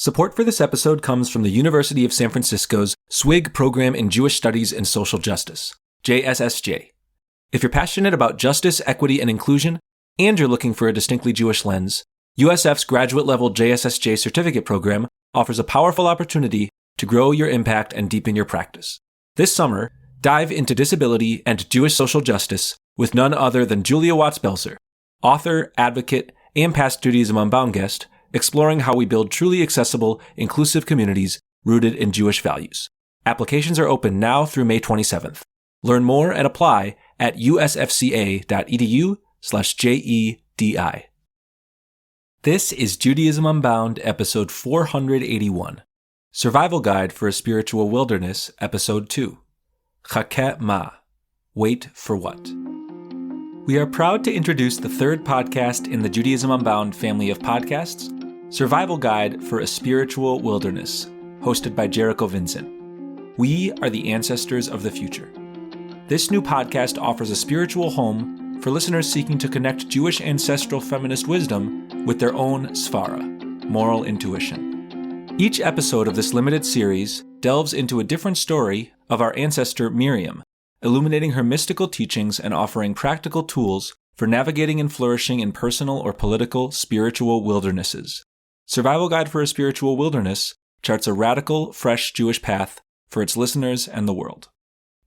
Support for this episode comes from the University of San Francisco's SWIG program in Jewish Studies and Social Justice, JSSJ. If you're passionate about justice, equity, and inclusion, and you're looking for a distinctly Jewish lens, USF's graduate-level JSSJ certificate program offers a powerful opportunity to grow your impact and deepen your practice. This summer, dive into disability and Jewish social justice with none other than Julia Watts-Belzer, author, advocate, and past Judaism Unbound guest, exploring how we build truly accessible, inclusive communities rooted in Jewish values. Applications are open now through May 27th. Learn more and apply at usfca.edu/JEDI. This is Judaism Unbound, episode 481, Survival Guide for a Spiritual Wilderness, episode 2, Chakeh-Mah, Wait for What? We are proud to introduce the third podcast in the Judaism Unbound family of podcasts, Survival Guide for a Spiritual Wilderness, hosted by Jericho Vincent. We are the ancestors of the future. This new podcast offers a spiritual home for listeners seeking to connect Jewish ancestral feminist wisdom with their own svara, moral intuition. Each episode of this limited series delves into a different story of our ancestor Miriam, illuminating her mystical teachings and offering practical tools for navigating and flourishing in personal or political spiritual wildernesses. Survival Guide for a Spiritual Wilderness charts a radical, fresh Jewish path for its listeners and the world.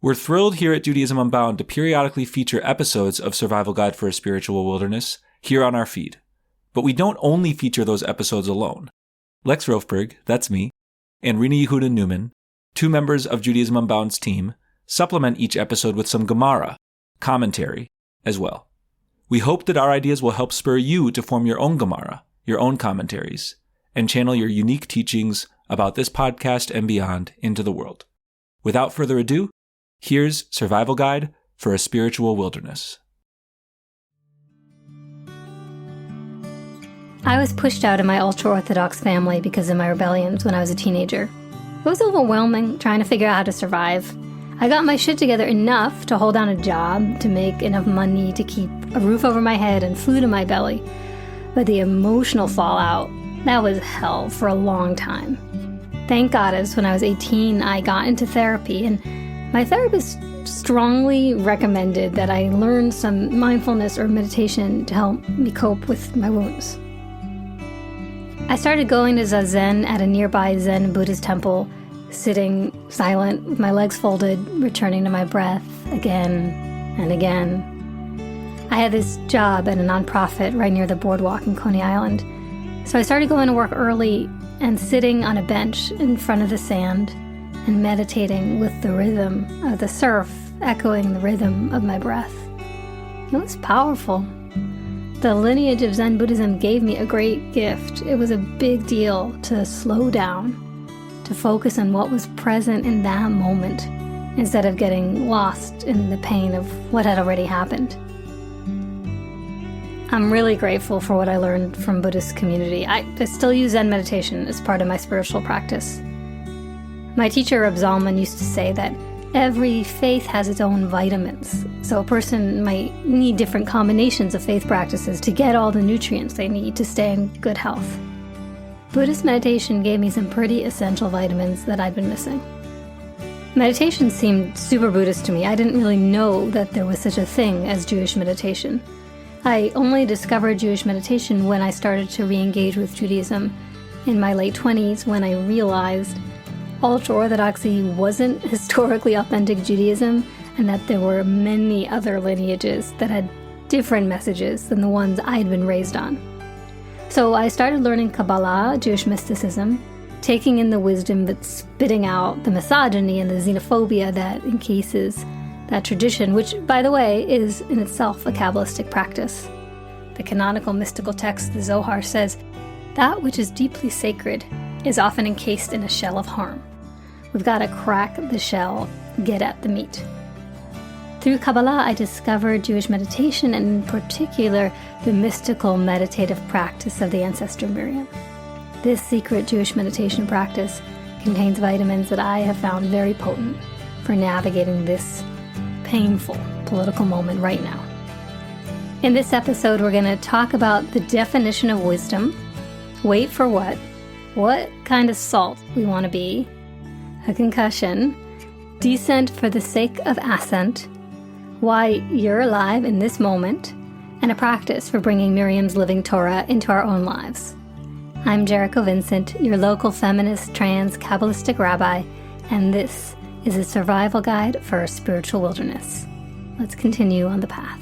We're thrilled here at Judaism Unbound to periodically feature episodes of Survival Guide for a Spiritual Wilderness here on our feed. But we don't only feature those episodes alone. Lex Rofeberg, that's me, and Rena Yehuda Newman, two members of Judaism Unbound's team, supplement each episode with some Gemara, commentary, as well. We hope that our ideas will help spur you to form your own Gemara, your own commentaries, and channel your unique teachings about this podcast and beyond into the world. Without further ado, here's Survival Guide for a Spiritual Wilderness. I was pushed out of my ultra-Orthodox family because of my rebellions when I was a teenager. It was overwhelming trying to figure out how to survive. I got my shit together enough to hold down a job, to make enough money to keep a roof over my head and food in my belly. But the emotional fallout, that was hell for a long time. Thank goddess, when I was 18, I got into therapy, and my therapist strongly recommended that I learn some mindfulness or meditation to help me cope with my wounds. I started going to Zazen at a nearby Zen Buddhist temple, sitting silent with my legs folded, returning to my breath again and again. I had this job at a nonprofit right near the boardwalk in Coney Island, so I started going to work early and sitting on a bench in front of the sand and meditating with the rhythm of the surf echoing the rhythm of my breath. It was powerful. The lineage of Zen Buddhism gave me a great gift. It was a big deal to slow down, to focus on what was present in that moment, instead of getting lost in the pain of what had already happened. I'm really grateful for what I learned from Buddhist community. I still use Zen meditation as part of my spiritual practice. My teacher, Reb Zalman, used to say that every faith has its own vitamins, so a person might need different combinations of faith practices to get all the nutrients they need to stay in good health. Buddhist meditation gave me some pretty essential vitamins that I'd been missing. Meditation seemed super Buddhist to me. I didn't really know that there was such a thing as Jewish meditation. I only discovered Jewish meditation when I started to re-engage with Judaism in my late 20s, when I realized ultra-Orthodoxy wasn't historically authentic Judaism, and that there were many other lineages that had different messages than the ones I'd been raised on. So I started learning Kabbalah, Jewish mysticism, taking in the wisdom but spitting out the misogyny and the xenophobia that encases that tradition, which, by the way, is in itself a Kabbalistic practice. The canonical mystical text, the Zohar, says, "That which is deeply sacred is often encased in a shell of harm. We've got to crack the shell, get at the meat." Through Kabbalah, I discovered Jewish meditation, and in particular, the mystical meditative practice of the ancestor Miriam. This secret Jewish meditation practice contains vitamins that I have found very potent for navigating this painful political moment right now. In this episode, we're going to talk about the definition of wisdom, wait for what, what kind of salt we want to be, a concussion, descent for the sake of ascent, why you're alive in this moment, and a practice for bringing Miriam's living Torah into our own lives. I'm Jericho Vincent, your local feminist, trans, Kabbalistic rabbi, and this is a survival guide for a spiritual wilderness. Let's continue on the path.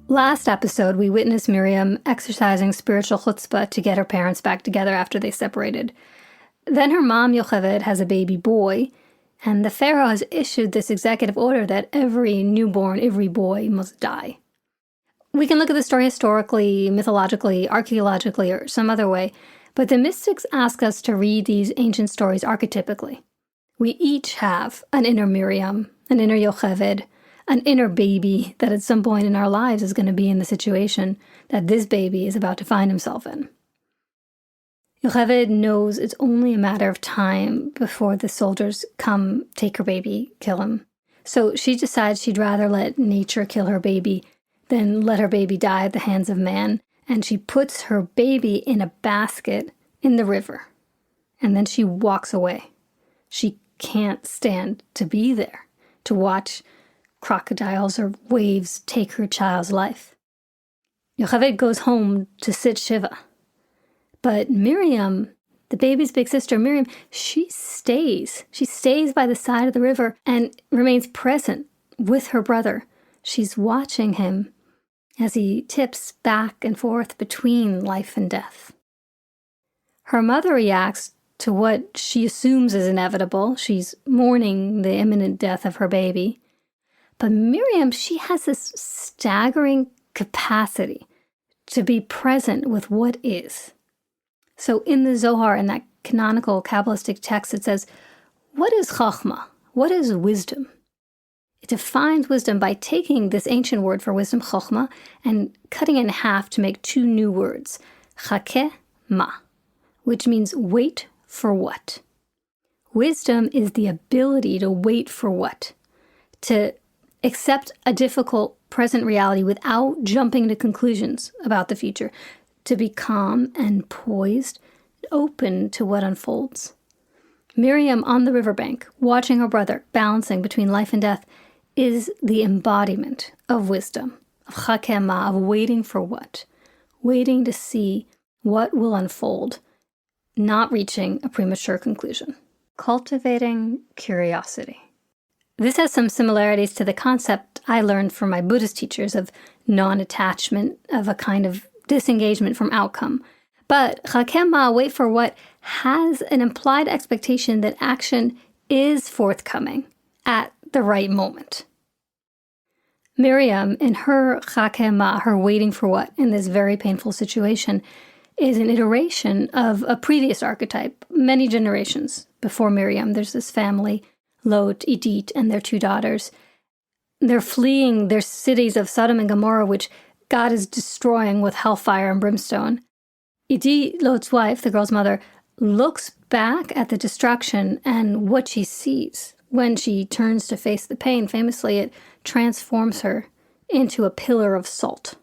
Last episode, we witnessed Miriam exercising spiritual chutzpah to get her parents back together after they separated. Then her mom, Yocheved, has a baby boy, and the Pharaoh has issued this executive order that every newborn, every boy must die. We can look at the story historically, mythologically, archaeologically, or some other way, but the mystics ask us to read these ancient stories archetypically. We each have an inner Miriam, an inner Yocheved, an inner baby that at some point in our lives is going to be in the situation that this baby is about to find himself in. Yocheved knows it's only a matter of time before the soldiers come take her baby, kill him. So she decides she'd rather let nature kill her baby than let her baby die at the hands of man, and she puts her baby in a basket in the river, and then she walks away. She can't stand to be there, to watch crocodiles or waves take her child's life. Yocheved goes home to sit Shiva. But Miriam, the baby's big sister, Miriam, she stays. She stays by the side of the river and remains present with her brother. She's watching him as he tips back and forth between life and death. Her mother reacts to what she assumes is inevitable. She's mourning the imminent death of her baby. But Miriam, she has this staggering capacity to be present with what is. So in the Zohar, in that canonical Kabbalistic text, it says, what is Chakeh-Mah? What is wisdom? It defines wisdom by taking this ancient word for wisdom, Chakeh-Mah, and cutting it in half to make two new words, Chakeh-Mah, which means wait for what? Wisdom is the ability to wait for what? To accept a difficult present reality without jumping to conclusions about the future, to be calm and poised, open to what unfolds. Miriam on the riverbank, watching her brother, balancing between life and death, is the embodiment of wisdom, of Chakeh-Mah, of waiting for what? Waiting to see what will unfold, not reaching a premature conclusion. Cultivating curiosity. This has some similarities to the concept I learned from my Buddhist teachers of non-attachment, of a kind of disengagement from outcome. But Chakeh-Mah, wait for what, has an implied expectation that action is forthcoming at the right moment. Miriam, in her Chakeh-Mah, her waiting for what, in this very painful situation, is an iteration of a previous archetype, many generations before Miriam. There's this family, Lot, Idit, and their two daughters. They're fleeing their cities of Sodom and Gomorrah, which God is destroying with hellfire and brimstone. Idit, Lot's wife, the girl's mother, looks back at the destruction and what she sees when she turns to face the pain. Famously, it transforms her into a pillar of salt.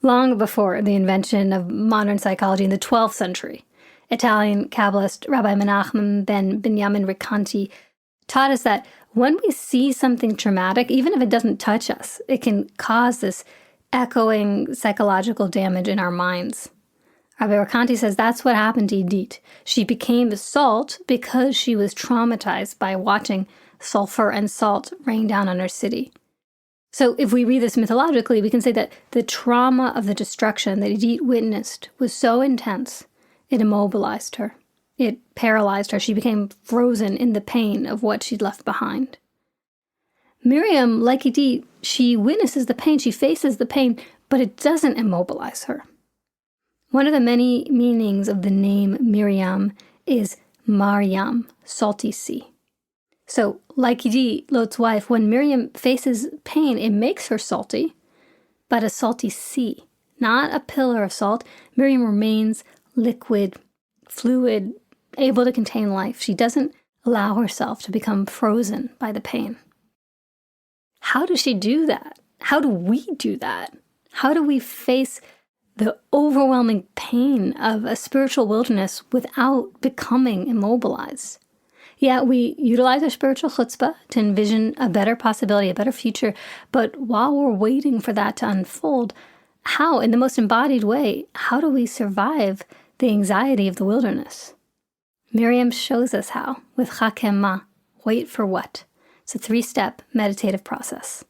Long before the invention of modern psychology in the 12th century, Italian Kabbalist Rabbi Menachem ben Binyamin Ricanti taught us that when we see something traumatic, even if it doesn't touch us, it can cause this echoing psychological damage in our minds. Rabbi Ricanti says that's what happened to Idit. She became the salt because she was traumatized by watching sulfur and salt rain down on her city. So if we read this mythologically, we can say that the trauma of the destruction that Idit witnessed was so intense, it immobilized her. It paralyzed her. She became frozen in the pain of what she'd left behind. Miriam, like Idit, she witnesses the pain, she faces the pain, but it doesn't immobilize her. One of the many meanings of the name Miriam is Maryam, salty sea. So, like Idit, Lot's wife, when Miriam faces pain, it makes her salty, but a salty sea, not a pillar of salt. Miriam remains liquid, fluid, able to contain life. She doesn't allow herself to become frozen by the pain. How does she do that? How do we do that? How do we face the overwhelming pain of a spiritual wilderness without becoming immobilized? Yeah, we utilize our spiritual chutzpah to envision a better possibility, a better future. But while we're waiting for that to unfold, how, in the most embodied way, how do we survive the anxiety of the wilderness? Miriam shows us how with Chakeh-Mah, wait for what? It's a 3-step meditative process.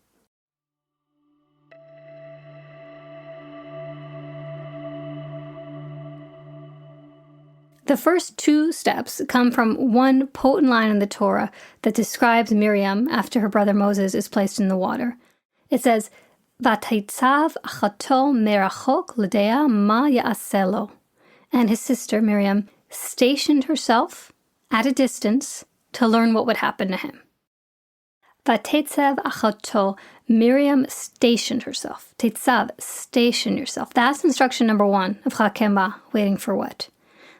The first 2 steps come from one potent line in the Torah that describes Miriam after her brother Moses is placed in the water. It says, "V'taitzav achato merachok l'dea ma ya'aseh lo." And his sister Miriam stationed herself at a distance to learn what would happen to him. V'taitzav achato, Miriam stationed herself. Taitzav, station yourself. That's instruction number 1 of Chakeh-Mah, waiting for what?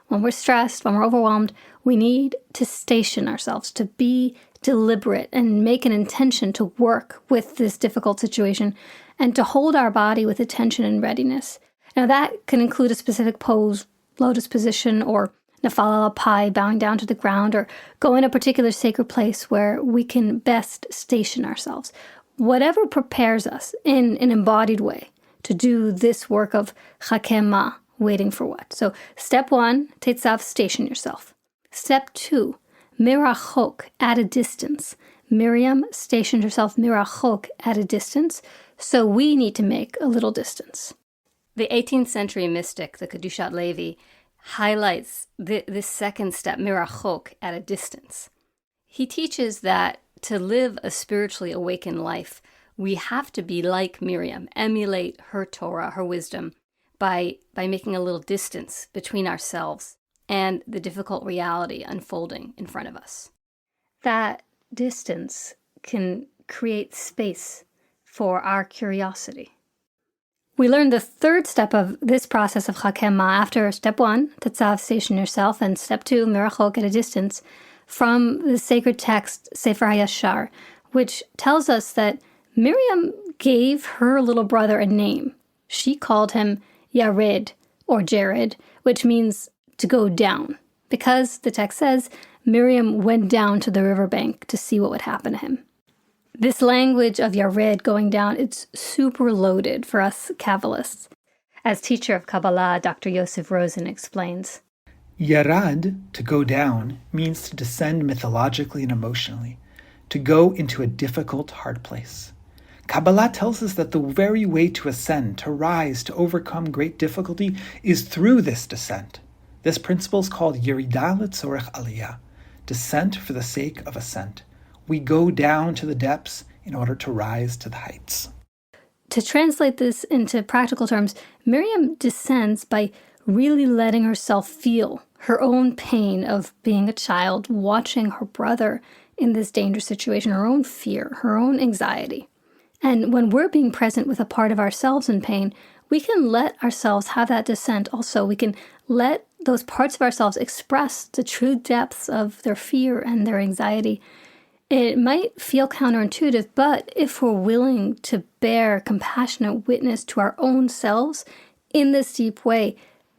When we're stressed, when we're overwhelmed, we need to station ourselves, to be deliberate and make an intention to work with this difficult situation and to hold our body with attention and readiness. Now that can include a specific pose, lotus position, or nafal al-pai, bowing down to the ground, or go in a particular sacred place where we can best station ourselves. Whatever prepares us in an embodied way to do this work of Chakeh-Mah, waiting for what? So step 1, Teitzav, station yourself. Step 2, Mirachok, at a distance. Miriam stationed herself Mirachok, at a distance, so we need to make a little distance. The 18th century mystic, the Kedushat Levi, highlights this second step, Mirachok, at a distance. He teaches that to live a spiritually awakened life, we have to be like Miriam, emulate her Torah, her wisdom, by making a little distance between ourselves and the difficult reality unfolding in front of us. That distance can create space for our curiosity. We learned the 3rd step of this process of Chakeh-Mah after step 1, Tetzav, station yourself, and step 2, Mirachok, at a distance, from the sacred text, Sefer HaYashar, which tells us that Miriam gave her little brother a name. She called him Yared, or Jared, which means to go down, because the text says Miriam went down to the riverbank to see what would happen to him. This language of Yared, going down, it's super loaded for us Kabbalists. As teacher of Kabbalah, Dr. Yosef Rosen explains, Yarad, to go down, means to descend mythologically and emotionally, to go into a difficult, hard place. Kabbalah tells us that the very way to ascend, to rise, to overcome great difficulty is through this descent. This principle is called Yerida L'Tzorech Aliyah, descent for the sake of ascent. We go down to the depths in order to rise to the heights. To translate this into practical terms, Miriam descends by really letting herself feel her own pain of being a child, watching her brother in this dangerous situation, her own fear, her own anxiety. And when we're being present with a part of ourselves in pain, we can let ourselves have that descent also. We can let those parts of ourselves express the true depths of their fear and their anxiety. It might feel counterintuitive, but if we're willing to bear compassionate witness to our own selves in this deep way,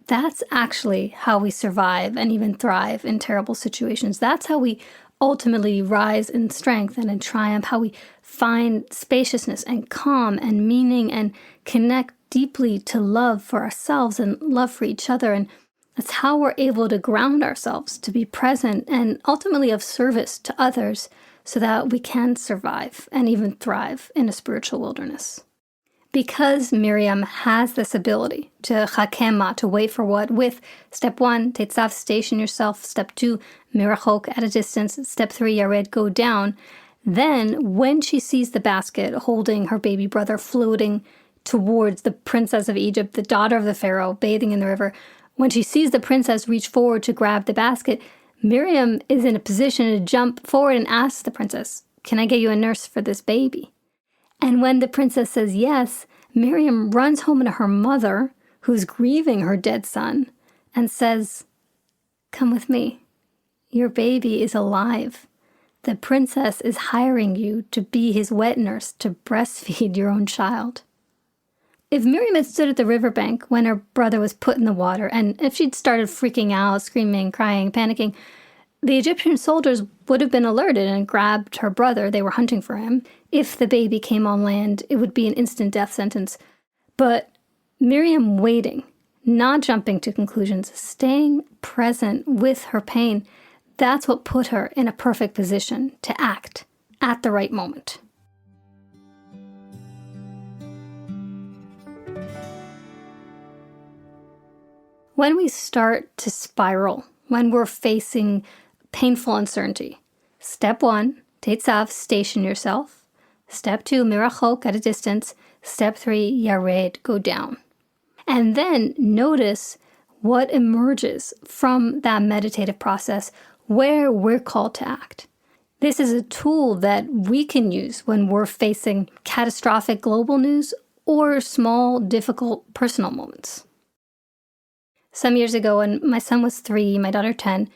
that's actually how we survive and even thrive in terrible situations. That's how we ultimately rise in strength and in triumph, how we find spaciousness and calm and meaning and connect deeply to love for ourselves and love for each other. And that's how we're able to ground ourselves, to be present and ultimately of service to others so that we can survive and even thrive in a spiritual wilderness. Because Miriam has this ability to Chakeh-Mah, to wait for what, with step 1, Teitzav, station yourself, step 2, Mirachok, at a distance, step 3, Yared, go down, then when she sees the basket holding her baby brother floating towards the princess of Egypt, the daughter of the Pharaoh, bathing in the river, when she sees the princess reach forward to grab the basket, Miriam is in a position to jump forward and ask the princess, "Can I get you a nurse for this baby?" And when the princess says yes, Miriam runs home to her mother, who's grieving her dead son, and says, "Come with me. Your baby is alive. The princess is hiring you to be his wet nurse to breastfeed your own child." If Miriam had stood at the riverbank when her brother was put in the water, and if she'd started freaking out, screaming, crying, panicking, the Egyptian soldiers would have been alerted and grabbed her brother. They were hunting for him. If the baby came on land, it would be an instant death sentence. But Miriam waiting, not jumping to conclusions, staying present with her pain, that's what put her in a perfect position to act at the right moment. When we start to spiral, when we're facing painful uncertainty, step 1, Teitzav, station yourself. Step 2, Mirachok, at a distance. Step 3, Yared, go down. And then notice what emerges from that meditative process where we're called to act. This is a tool that we can use when we're facing catastrophic global news or small, difficult personal moments. Some years ago, when my son was 3, my daughter 10,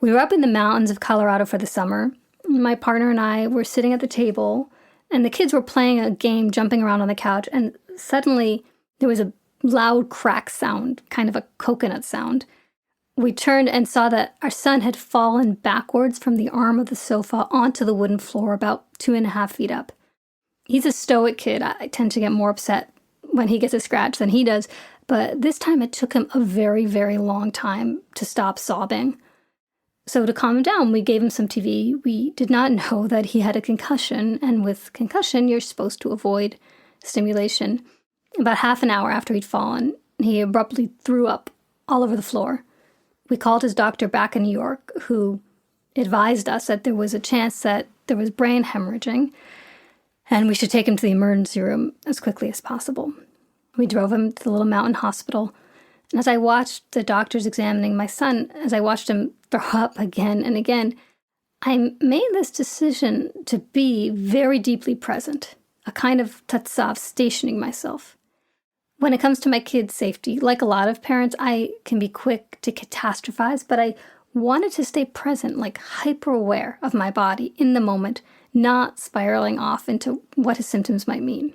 we were up in the mountains of Colorado for the summer. My partner and I were sitting at the table, and the kids were playing a game, jumping around on the couch, and suddenly there was a loud crack sound, kind of a coconut sound. We turned and saw that our son had fallen backwards from the arm of the sofa onto the wooden floor about 2.5 feet up. He's a stoic kid. I tend to get more upset when he gets a scratch than he does, but this time it took him a very, very long time to stop sobbing. So to calm him down, we gave him some TV. We did not know that he had a concussion, and with concussion, you're supposed to avoid stimulation. About half an hour after he'd fallen, he abruptly threw up all over the floor. We called his doctor back in New York, who advised us that there was a chance that there was brain hemorrhaging, and we should take him to the emergency room as quickly as possible. We drove him to the little mountain hospital, and as I watched the doctors examining my son, as I watched him throw up again and again, I made this decision to be very deeply present, a kind of tatsav, stationing myself. When it comes to my kids' safety, like a lot of parents, I can be quick to catastrophize, but I wanted to stay present, like hyper-aware of my body in the moment, not spiraling off into what his symptoms might mean.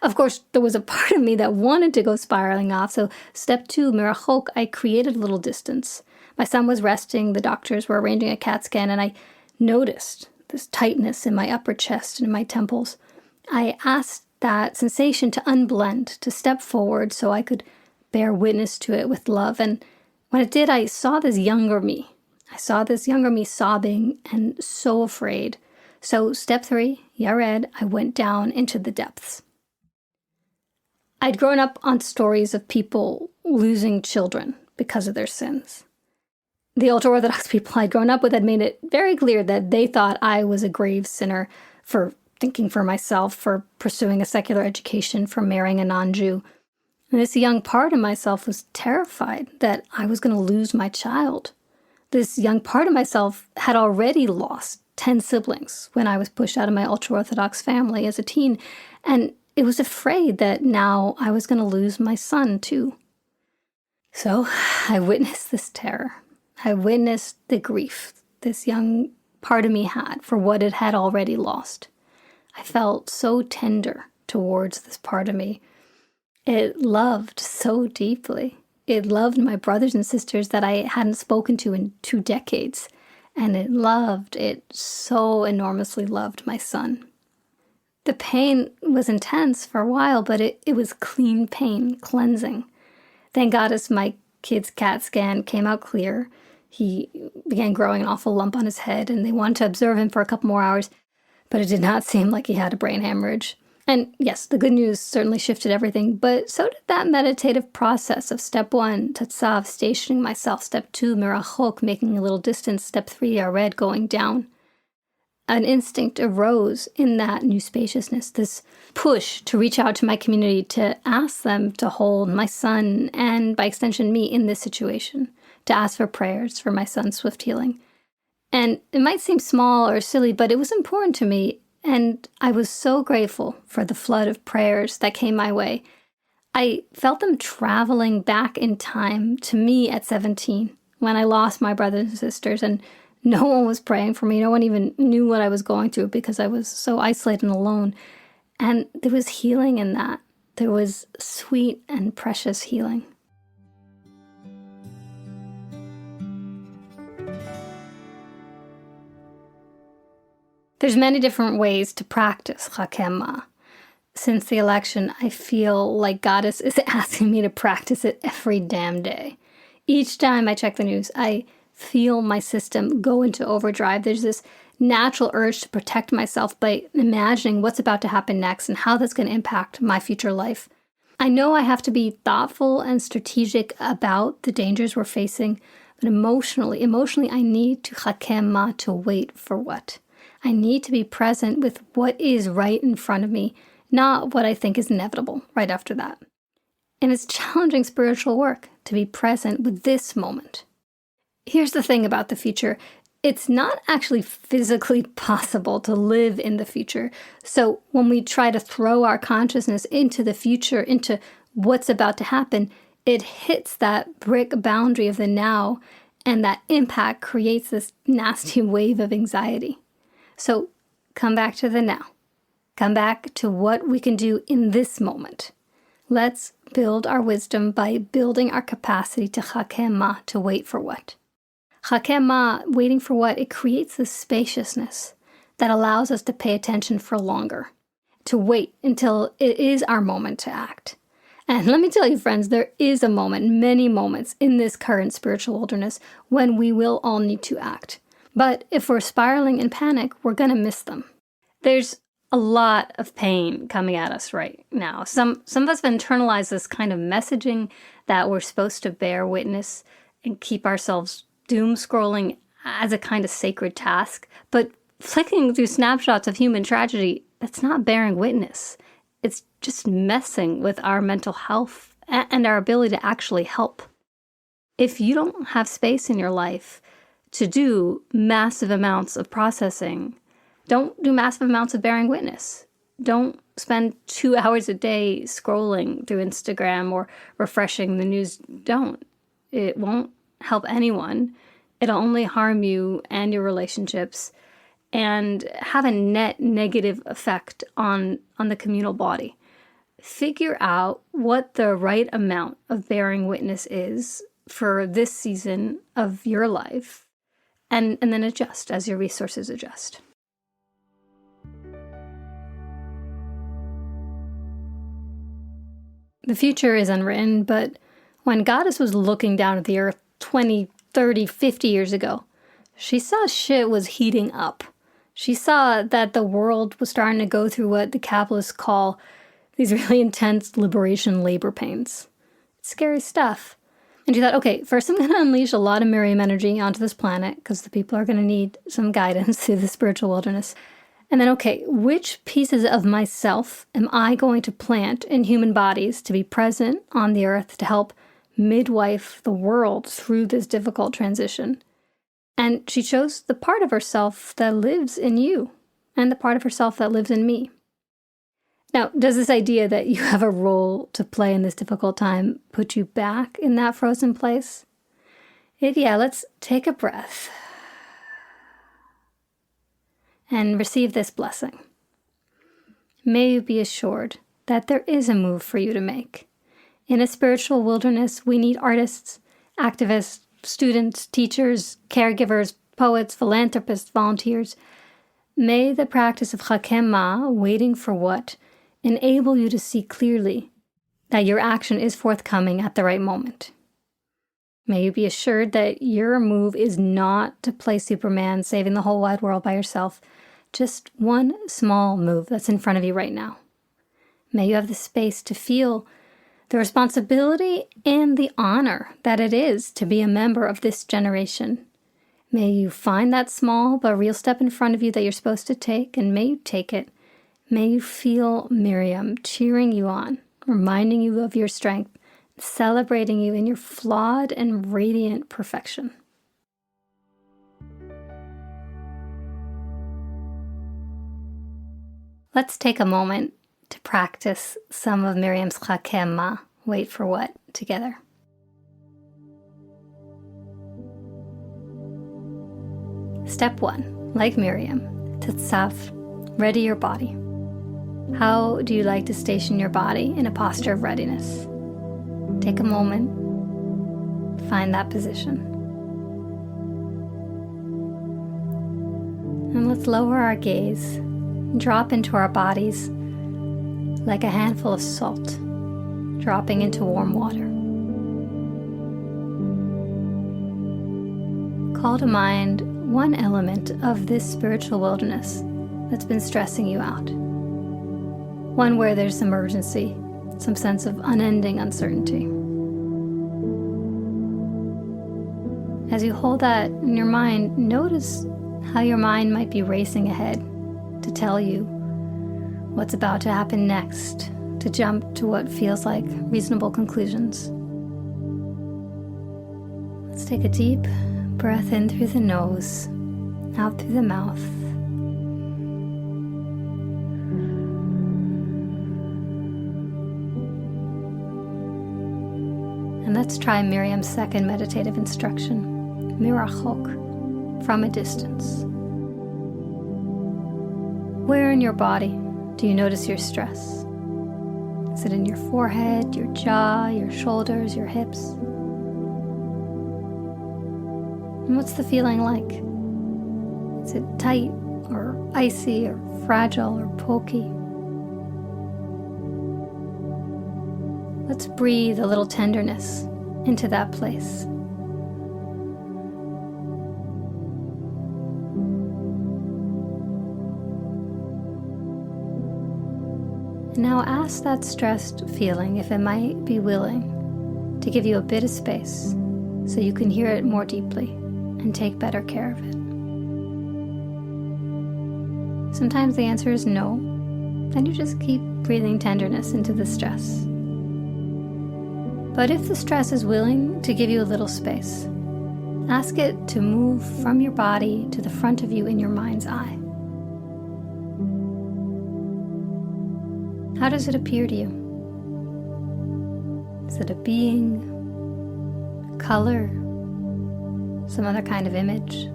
Of course, there was a part of me that wanted to go spiraling off, so step 2, Mirachok, I created a little distance. My son was resting, the doctors were arranging a CAT scan, and I noticed this tightness in my upper chest and in my temples. I asked that sensation to unblend, to step forward so I could bear witness to it with love. And when it did, I saw this younger me. I saw this younger me sobbing and so afraid. So step 3, Yared, I went down into the depths. I'd grown up on stories of people losing children because of their sins. The ultra-Orthodox people I'd grown up with had made it very clear that they thought I was a grave sinner for thinking for myself, for pursuing a secular education, for marrying a non-Jew. And this young part of myself was terrified that I was going to lose my child. This young part of myself had already lost 10 siblings when I was pushed out of my ultra-Orthodox family as a teen, and it was afraid that now I was going to lose my son too. So I witnessed this terror. I witnessed the grief this young part of me had for what it had already lost. I felt so tender towards this part of me. It loved so deeply. It loved my brothers and sisters that I hadn't spoken to in 2 decades. And it so enormously loved my son. The pain was intense for a while, but it was clean pain, cleansing. Thank God as my kid's CAT scan came out clear, he began growing an awful lump on his head, and they wanted to observe him for a couple more hours, but it did not seem like he had a brain hemorrhage. And yes, the good news certainly shifted everything, but so did that meditative process of step 1, tatsav, stationing myself, step 2, mirachok, making a little distance, step 3, yared, going down. An instinct arose in that new spaciousness, this push to reach out to my community, to ask them to hold my son, and by extension me, in this situation, to ask for prayers for my son's swift healing. And it might seem small or silly, but it was important to me, and I was so grateful for the flood of prayers that came my way. I felt them traveling back in time to me at 17, when I lost my brothers and sisters, and no one was praying for me. No one even knew what I was going through because I was so isolated and alone. And there was healing in that. there was sweet and precious healing. There's many different ways to practice Chakeh-Mah. Since the election, I feel like Goddess is asking me to practice it every damn day. Each time I check the news, I feel my system go into overdrive. There's this natural urge to protect myself by imagining what's about to happen next and how that's going to impact my future life. I know I have to be thoughtful and strategic about the dangers we're facing, but emotionally, I need to Chakeh-Mah, to wait for what? I need to be present with what is right in front of me, not what I think is inevitable right after that. And it's challenging spiritual work to be present with this moment. Here's the thing about the future. It's not actually physically possible to live in the future. So when we try to throw our consciousness into the future, into what's about to happen, it hits that brick boundary of the now, and that impact creates this nasty wave of anxiety. So come back to the now. Come back to what we can do in this moment. Let's build our wisdom by building our capacity to Chakeh-Mah, to wait for what? Chakeh-Mah, waiting for what? It creates this spaciousness that allows us to pay attention for longer, to wait until it is our moment to act. And let me tell you, friends, there is a moment, many moments in this current spiritual wilderness when we will all need to act. But if we're spiraling in panic, we're going to miss them. There's a lot of pain coming at us right now. Some of us have internalized this kind of messaging that we're supposed to bear witness and keep ourselves doom scrolling as a kind of sacred task. But flicking through snapshots of human tragedy, that's not bearing witness. It's just messing with our mental health and our ability to actually help. If you don't have space in your life to do massive amounts of processing, don't do massive amounts of bearing witness. Don't spend 2 hours a day scrolling through Instagram or refreshing the news. Don't. It won't help anyone. It'll only harm you and your relationships and have a net negative effect on the communal body. Figure out what the right amount of bearing witness is for this season of your life, and then adjust as your resources adjust. The future is unwritten, but when Goddess was looking down at the earth 20, 30, 50 years ago, she saw shit was heating up. She saw that the world was starting to go through what the capitalists call these really intense liberation labor pains. It's scary stuff. And she thought, okay, first I'm going to unleash a lot of Miriam energy onto this planet because the people are going to need some guidance through the spiritual wilderness. And then, okay, which pieces of myself am I going to plant in human bodies to be present on the earth to help midwife the world through this difficult transition? And she chose the part of herself that lives in you and the part of herself that lives in me. Now, does this idea that you have a role to play in this difficult time put you back in that frozen place? Yeah, let's take a breath and receive this blessing. May you be assured that there is a move for you to make. In a spiritual wilderness, we need artists, activists, students, teachers, caregivers, poets, philanthropists, volunteers. May the practice of Chakeh-Mah, waiting for what, enable you to see clearly that your action is forthcoming at the right moment. May you be assured that your move is not to play Superman saving the whole wide world by yourself, just one small move that's in front of you right now. May you have the space to feel the responsibility and the honor that it is to be a member of this generation. May you find that small but real step in front of you that you're supposed to take, and may you take it. May you feel Miriam cheering you on, reminding you of your strength, celebrating you in your flawed and radiant perfection. Let's take a moment to practice some of Miriam's Chakeh-Mah, wait for what, together. Step 1, like Miriam, Tetzav, ready your body. How do you like to station your body in a posture of readiness? Take a moment, find that position. And let's lower our gaze and drop into our bodies like a handful of salt, dropping into warm water. Call to mind one element of this spiritual wilderness that's been stressing you out. One where there's some urgency, some sense of unending uncertainty. As you hold that in your mind, notice how your mind might be racing ahead to tell you what's about to happen next, to jump to what feels like reasonable conclusions. Let's take a deep breath in through the nose, out through the mouth. And let's try Miriam's second meditative instruction, mirachok, from a distance. Where in your body do you notice your stress? Is it in your forehead, your jaw, your shoulders, your hips? And what's the feeling like? Is it tight or icy or fragile or pokey? Let's breathe a little tenderness into that place. And now ask that stressed feeling if it might be willing to give you a bit of space so you can hear it more deeply and take better care of it. Sometimes the answer is no, then you just keep breathing tenderness into the stress. But if the stress is willing to give you a little space, ask it to move from your body to the front of you in your mind's eye. How does it appear to you? Is it a being, color, some other kind of image?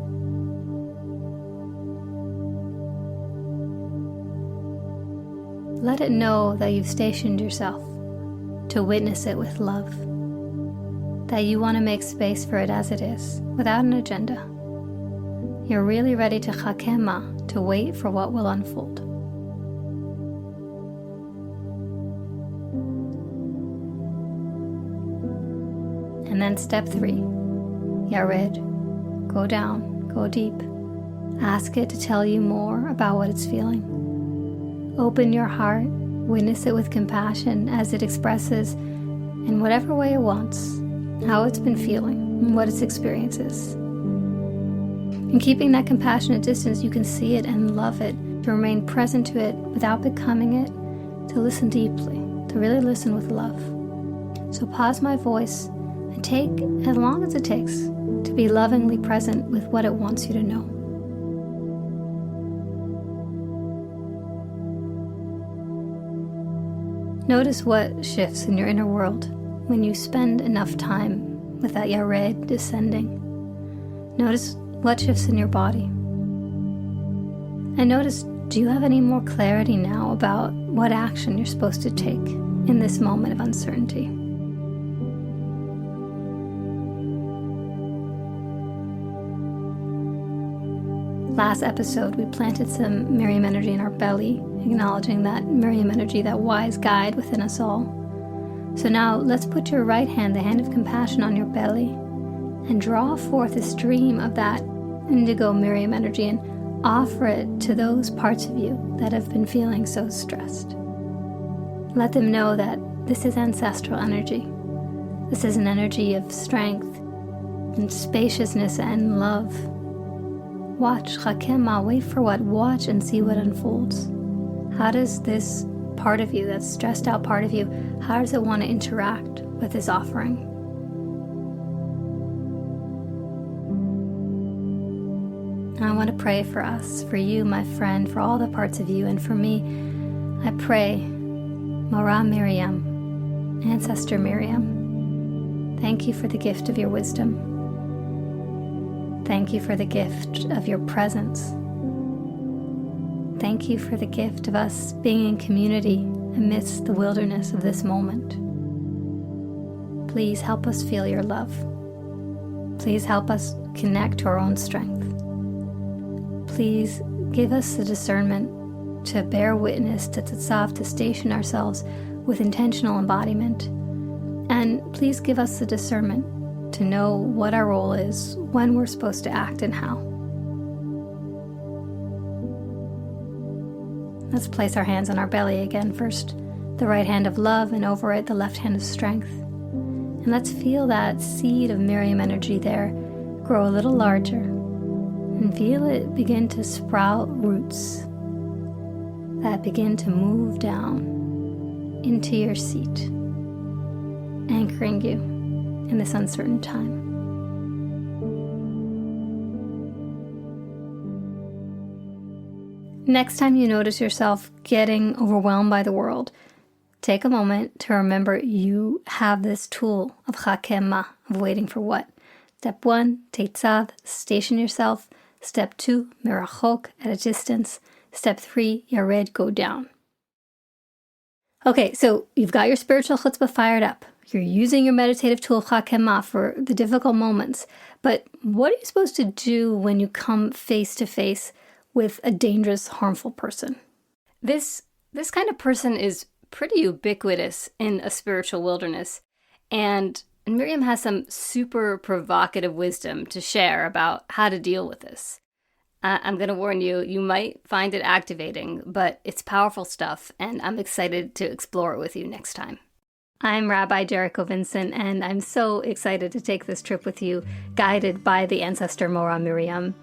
Let it know that you've stationed yourself to witness it with love, that you want to make space for it as it is, without an agenda. You're really ready to Chakeh-Mah, to wait for what will unfold. And then step 3, Yared, go down, go deep. Ask it to tell you more about what it's feeling. Open your heart, witness it with compassion as it expresses, in whatever way it wants, how it's been feeling and what its experience is. In keeping that compassionate distance, you can see it and love it, to remain present to it without becoming it, to listen deeply, to really listen with love. So pause my voice and take as long as it takes to be lovingly present with what it wants you to know. Notice what shifts in your inner world when you spend enough time with that Yared descending. Notice what shifts in your body. And notice, do you have any more clarity now about what action you're supposed to take in this moment of uncertainty? Last episode, we planted some Miriam energy in our belly, acknowledging that Miriam energy, that wise guide within us all. So now let's put your right hand, the hand of compassion, on your belly and draw forth a stream of that indigo Miriam energy and offer it to those parts of you that have been feeling so stressed. Let them know that this is ancestral energy. This is an energy of strength and spaciousness and love. Watch, Chakeh-Mah, wait for what? Watch and see what unfolds. How does this part of you, that stressed out part of you, how does it want to interact with this offering? I want to pray for us, for you, my friend, for all the parts of you, and for me. I pray, Mara Miriam, Ancestor Miriam, thank you for the gift of your wisdom. Thank you for the gift of your presence. thank you for the gift of us being in community amidst the wilderness of this moment. Please help us feel your love. Please help us connect to our own strength. Please give us the discernment to bear witness to Tzav, to station ourselves with intentional embodiment. And please give us the discernment to know what our role is, when we're supposed to act, and how. Let's place our hands on our belly again first, the right hand of love, and over it the left hand of strength. And let's feel that seed of Miriam energy there grow a little larger, and feel it begin to sprout roots that begin to move down into your seat, anchoring you in this uncertain time. Next time you notice yourself getting overwhelmed by the world, take a moment to remember you have this tool of Chakeh-Mah, of waiting for what. Step 1, Teitzav, station yourself. Step 2, Merachok, at a distance. Step 3, Yared, go down. Okay, so you've got your spiritual chutzpah fired up. You're using your meditative tool Chakeh-Mah for the difficult moments. But what are you supposed to do when you come face to face with a dangerous, harmful person? This kind of person is pretty ubiquitous in a spiritual wilderness. And Miriam has some super provocative wisdom to share about how to deal with this. I'm going to warn you, you might find it activating, but it's powerful stuff, and I'm excited to explore it with you next time. I'm Rabbi Jericho Vincent, and I'm so excited to take this trip with you, guided by the ancestor Mora Miriam.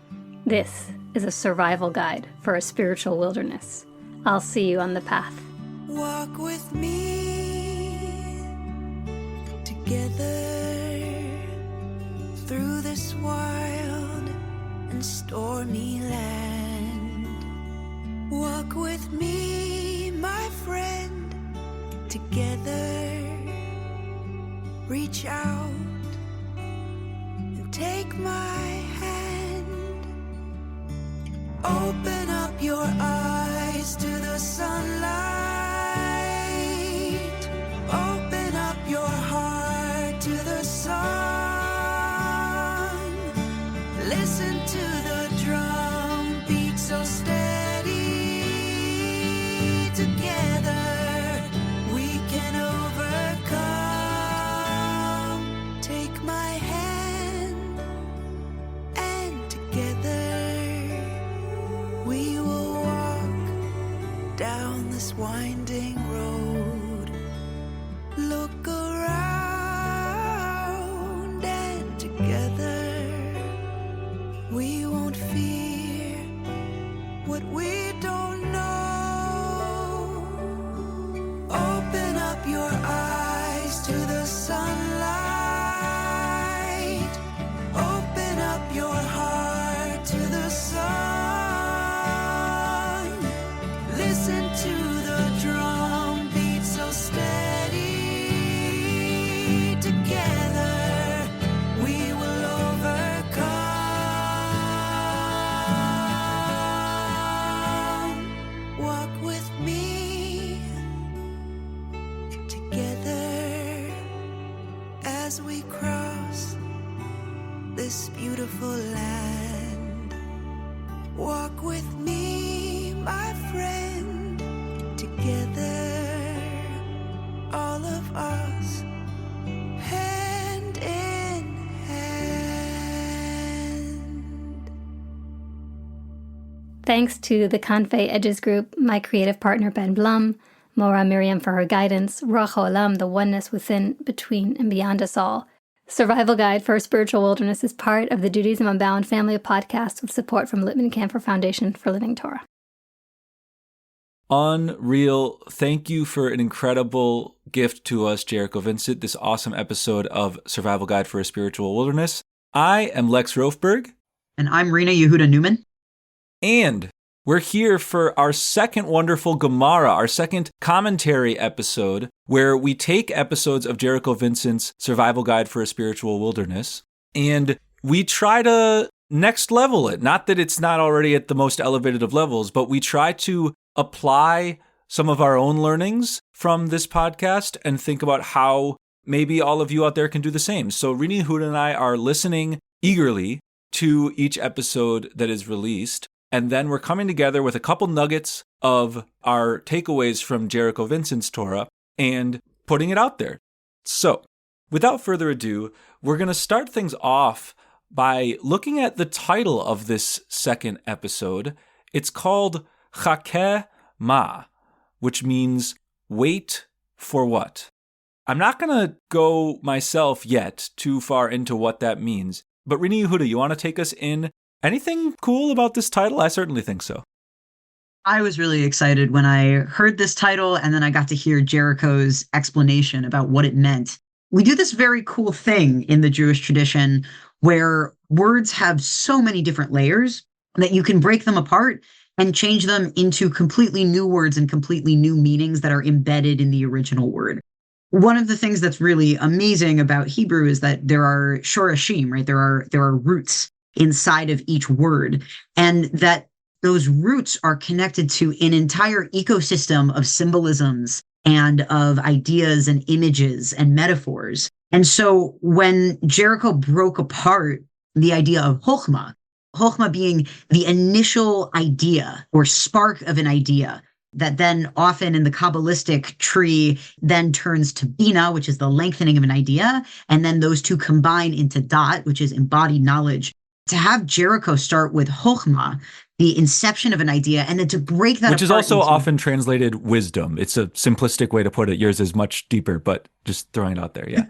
This is a survival guide for a spiritual wilderness. I'll see you on the path. Walk with me together through this wild and stormy land. Walk with me, my friend, together. Reach out and take my hand. Open up your eyes to the sunlight. Open up your heart to the sun. Listen to the drum beat so steady. Together we can overcome. Take my hand, and together we will walk down this winding road. Look around, and together we won't fear what we don't know. Open up your eyes to the sunlight. Open up your heart to the sun. Listen to the drum beat so steady. Together we will overcome. Walk with me together as we cross this beautiful land. Walk with me, my friend, together, all of us, hand in hand. Thanks to the Kanfei Edges group, my creative partner Ben Blum, Mora Miriam for her guidance, Ruach HaOlam, the oneness within, between, and beyond us all. Survival Guide for a Spiritual Wilderness is part of the Judaism Unbound family of podcasts with support from Lippman Camphor Foundation for Living Torah. Unreal. Thank you for an incredible gift to us, Jericho Vincent, this awesome episode of Survival Guide for a Spiritual Wilderness. I am Lex Rofeberg. And I'm Rena Yehuda Newman. And we're here for our second wonderful Gemara, our second commentary episode, where we take episodes of Jericho Vincent's Survival Guide for a Spiritual Wilderness, and we try to next level it. Not that it's not already at the most elevated of levels, but we try to apply some of our own learnings from this podcast and think about how maybe all of you out there can do the same. So Rena, Yehuda, and I are listening eagerly to each episode that is released. And then we're coming together with a couple nuggets of our takeaways from Jericho Vincent's Torah and putting it out there. So without further ado, we're going to start things off by looking at the title of this second episode. It's called Chakeh-Mah, which means wait for what? I'm not going to go myself yet too far into what that means. But Rena, Yehuda, you want to take us in? Anything cool about this title? I certainly think so. I was really excited when I heard this title, and then I got to hear Jericho's explanation about what it meant. We do this very cool thing in the Jewish tradition where words have so many different layers that you can break them apart and change them into completely new words and completely new meanings that are embedded in the original word. One of the things that's really amazing about Hebrew is that there are shorashim, right? There are roots inside of each word, and that those roots are connected to an entire ecosystem of symbolisms and of ideas and images and metaphors. And so when Jericho broke apart the idea of Chokhmah being the initial idea or spark of an idea, that then often in the Kabbalistic tree then turns to Bina, which is the lengthening of an idea, and then those two combine into Dot, which is embodied knowledge. To have Jericho start with Chokhmah, the inception of an idea, and then to break that apart. Which is also often translated wisdom. It's a simplistic way to put it. Yours is much deeper, but just throwing it out there, yeah.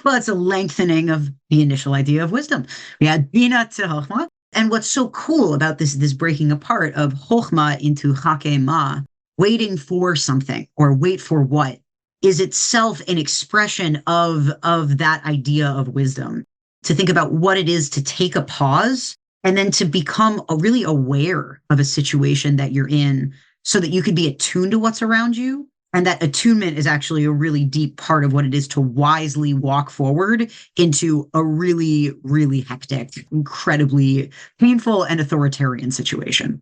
Well, it's a lengthening of the initial idea of wisdom. We had Bina to Chokhmah. And what's so cool about this breaking apart of Chokhmah into Chakeh-Mah, waiting for something or wait for what, is itself an expression of that idea of wisdom. To think about what it is to take a pause and then to become really aware of a situation that you're in so that you can be attuned to what's around you. And that attunement is actually a really deep part of what it is to wisely walk forward into a really, really hectic, incredibly painful and authoritarian situation.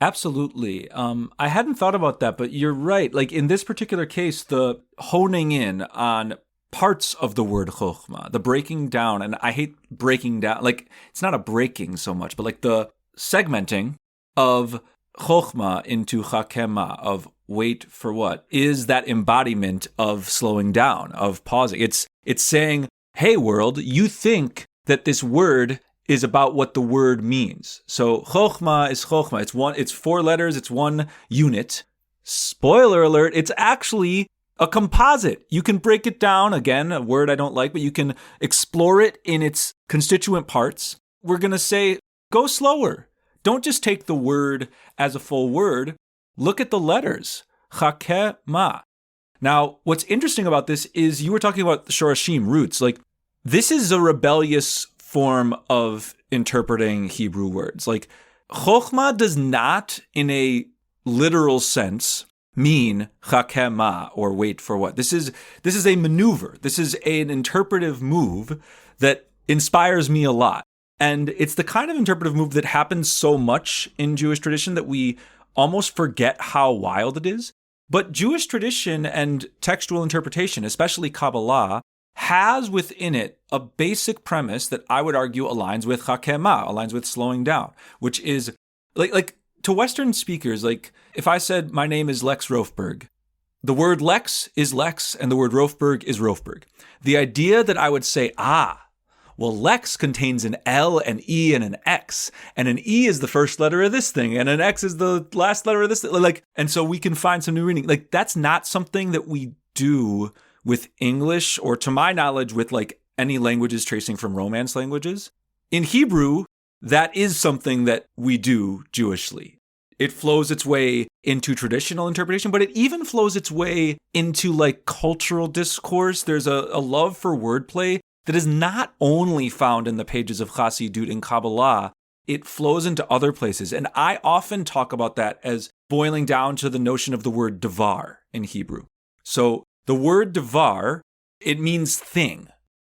Absolutely. I hadn't thought about that, but you're right. Like in this particular case, the honing in on parts of the word chokhmah, the breaking down, and I hate breaking down, like it's not a breaking so much, but like the segmenting of chokhmah into Chakeh-Mah, of wait for what, is that embodiment of slowing down, of pausing. It's saying, hey world, you think that this word is about what the word means. So Chokhmah is Chokhmah. It's 4 letters, it's one unit. Spoiler alert, it's actually a composite. You can break it down, again, a word I don't like, but you can explore it in its constituent parts. We're going to say, go slower. Don't just take the word as a full word. Look at the letters. Chakeh-Mah. Now, what's interesting about this is you were talking about the shorashim, roots. Like, this is a rebellious form of interpreting Hebrew words. Like, Chokhmah does not, in a literal sense, mean Chakeh-Mah, or wait for what. This is a maneuver. This is an interpretive move that inspires me a lot. And it's the kind of interpretive move that happens so much in Jewish tradition that we almost forget how wild it is. But Jewish tradition and textual interpretation, especially Kabbalah, has within it a basic premise that I would argue aligns with Chakeh-Mah, aligns with slowing down, which is like to Western speakers, like if I said my name is Lex Rofeberg, the word Lex is Lex and the word Rofeberg is Rofeberg. The idea that I would say, well, Lex contains an L, an E, and an X, and an E is the first letter of this thing, and an X is the last letter of this thing. Like, and so we can find some new meaning. Like, that's not something that we do with English, or to my knowledge, with like any languages tracing from Romance languages. In Hebrew, that is something that we do Jewishly. It flows its way into traditional interpretation, but it even flows its way into like cultural discourse. There's a love for wordplay that is not only found in the pages of Chassidut and Kabbalah. It flows into other places. And I often talk about that as boiling down to the notion of the word devar in Hebrew. So the word devar, it means thing,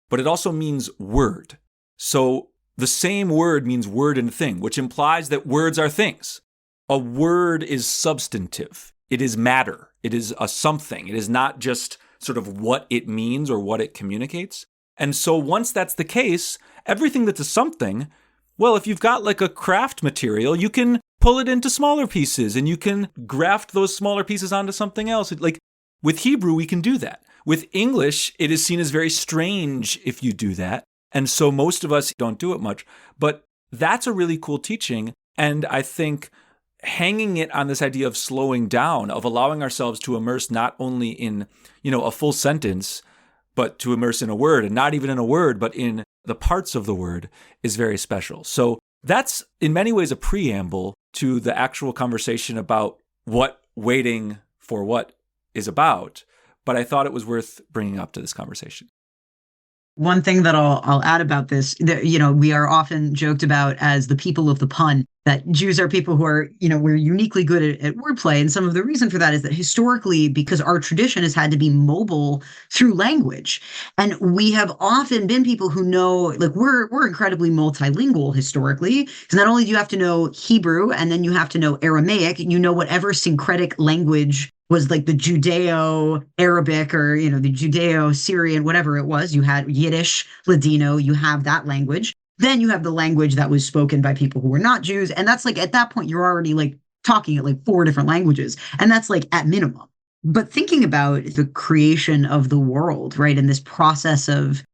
but it also means word. So the same word means word and thing, which implies that words are things. A word is substantive. It is matter. It is a something. It is not just sort of what it means or what it communicates. And so once that's the case, everything that's a something, well, if you've got like a craft material, you can pull it into smaller pieces and you can graft those smaller pieces onto something else. Like with Hebrew, we can do that. With English, it is seen as very strange if you do that. And so most of us don't do it much. But that's a really cool teaching. And I think hanging it on this idea of slowing down, of allowing ourselves to immerse not only in, a full sentence, but to immerse in a word, and not even in a word, but in the parts of the word, is very special. So that's in many ways a preamble to the actual conversation about what waiting for what is about. But I thought it was worth bringing up to this conversation. One thing that I'll add about this, we are often joked about as the people of the pun, that Jews are people who are, we're uniquely good at wordplay. And some of the reason for that is that historically, because our tradition has had to be mobile through language. And we have often been people who know, like we're incredibly multilingual historically, because not only do you have to know Hebrew, and then you have to know Aramaic, and whatever syncretic language was like the Judeo-Arabic or, the Judeo-Syrian, whatever it was. You had Yiddish, Ladino, you have that language. Then you have the language that was spoken by people who were not Jews. And that's like, at that point, you're already like talking at like 4 different languages. And that's like at minimum. But thinking about the creation of the world, right? And this process of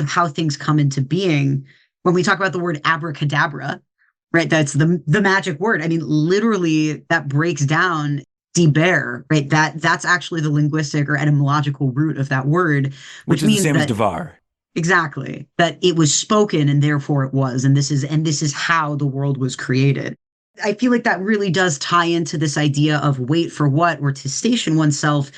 how things come into being, when we talk about the word abracadabra, right? That's the magic word. I mean, literally that breaks down diber, right? That's actually the linguistic or etymological root of that word, which is means the same that, as devar. Exactly. That it was spoken and therefore it was. And this is how the world was created. I feel like that really does tie into this idea of wait for what, or to station oneself,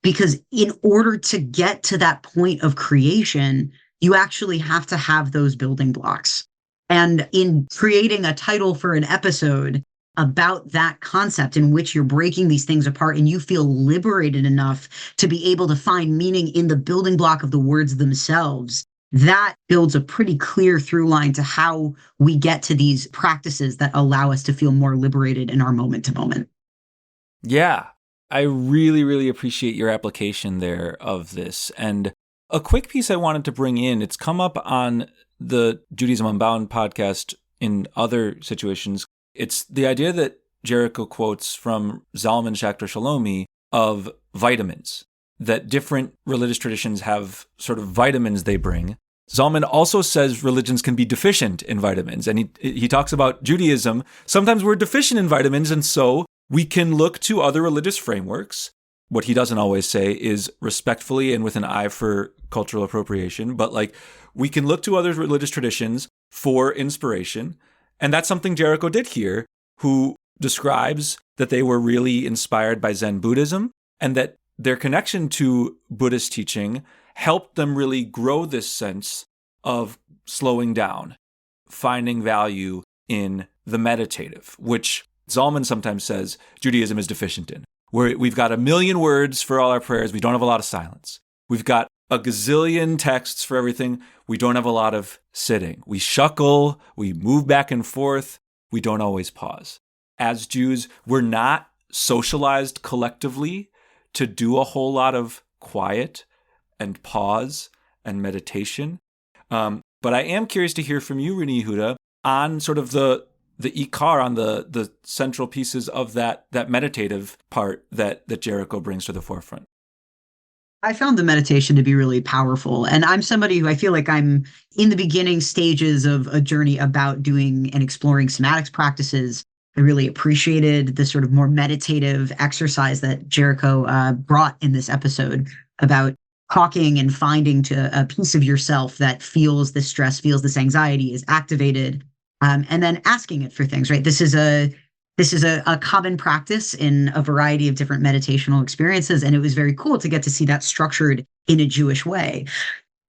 because in order to get to that point of creation, you actually have to have those building blocks. And in creating a title for an episode about that concept in which you're breaking these things apart and you feel liberated enough to be able to find meaning in the building block of the words themselves, that builds a pretty clear through line to how we get to these practices that allow us to feel more liberated in our moment to moment. Yeah, I really, really appreciate your application there of this. And a quick piece I wanted to bring in, it's come up on the Judaism Unbound podcast in other situations. It's the idea that Jericho quotes from Zalman Schachter Shalomi of vitamins, that different religious traditions have sort of vitamins they bring. Zalman also says religions can be deficient in vitamins. And he talks about Judaism. Sometimes we're deficient in vitamins, and so we can look to other religious frameworks. What he doesn't always say is respectfully and with an eye for cultural appropriation, but like we can look to other religious traditions for inspiration. And that's something Jericho did here, who describes that they were really inspired by Zen Buddhism and that their connection to Buddhist teaching helped them really grow this sense of slowing down, finding value in the meditative, which Zalman sometimes says Judaism is deficient in. We've got 1 million words for all our prayers. We don't have a lot of silence. We've got a gazillion texts for everything. We don't have a lot of sitting. We shuckle, we move back and forth. We don't always pause. As Jews, we're not socialized collectively to do a whole lot of quiet and pause and meditation. But I am curious to hear from you, Rena Yehuda, on sort of the ikar, on the central pieces of that meditative part that Jericho brings to the forefront. I found the meditation to be really powerful. And I'm somebody who I feel like I'm in the beginning stages of a journey about doing and exploring somatics practices. I really appreciated the sort of more meditative exercise that Jericho brought in this episode about talking and finding to a piece of yourself that feels this stress, feels this anxiety, is activated, and then asking it for things, right? This is a common practice in a variety of different meditational experiences. And it was very cool to get to see that structured in a Jewish way.